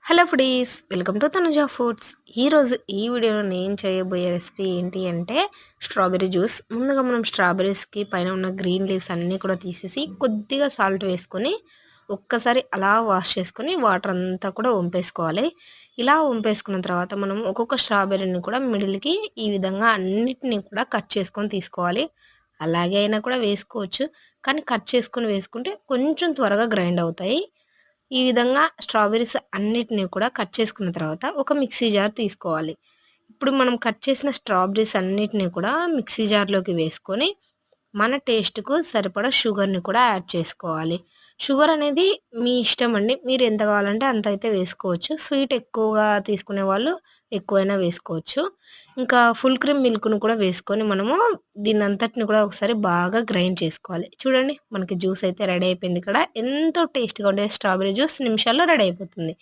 Hello foodies, welcome to Tanuja foods. ఈరోజు ఈ వీడియోలో నేను చేయబోయే రెసిపీ ఏంటి అంటే స్ట్రాబెర్రీ జ్యూస్. ముందుగా మనం స్ట్రాబెర్రీస్కి పైన ఉన్న గ్రీన్ లీవ్స్ అన్నీ కూడా తీసేసి కొద్దిగా సాల్ట్ వేసుకొని ఒక్కసారి అలా వాష్ చేసుకొని వాటర్ అంతా కూడా వంపేసుకోవాలి. ఇలా వంపేసుకున్న తర్వాత మనం ఒక్కొక్క స్ట్రాబెర్రీని కూడా మిడిల్కి ఈ విధంగా అన్నిటినీ కూడా కట్ చేసుకొని తీసుకోవాలి. అలాగే అయినా కూడా వేసుకోవచ్చు, కానీ కట్ చేసుకొని వేసుకుంటే కొంచెం త్వరగా గ్రైండ్ అవుతాయి. ఈ విధంగా స్ట్రాబెర్రీస్ అన్నిటిని కూడా కట్ చేసుకున్న తర్వాత ఒక మిక్సీ జార్ తీసుకోవాలి. ఇప్పుడు మనం కట్ చేసిన స్ట్రాబెర్రీస్ అన్నిటిని కూడా మిక్సీ జార్‌లోకి వేసుకొని, మన టేస్ట్‌కు సరిపడా షుగర్‌ని కూడా యాడ్ చేసుకోవాలి. షుగర్ అనేది మీ ఇష్టం అండి. మీరు ఎంత కావాలంటే అంత అయితే వేసుకోవచ్చు. స్వీట్ ఎక్కువగా తీసుకునే వాళ్ళు ఎక్కువైనా వేసుకోవచ్చు. ఇంకా ఫుల్ క్రీమ్ మిల్క్‌ను కూడా వేసుకొని మనము దీన్నంతటిని కూడా ఒకసారి బాగా గ్రైండ్ చేసుకోవాలి. చూడండి, మనకి జ్యూస్ అయితే రెడీ అయిపోయింది ఇక్కడ. ఎంతో టేస్ట్‌గా ఉండే స్ట్రాబెర్రీ జ్యూస్ నిమిషాల్లో రెడీ అయిపోతుంది.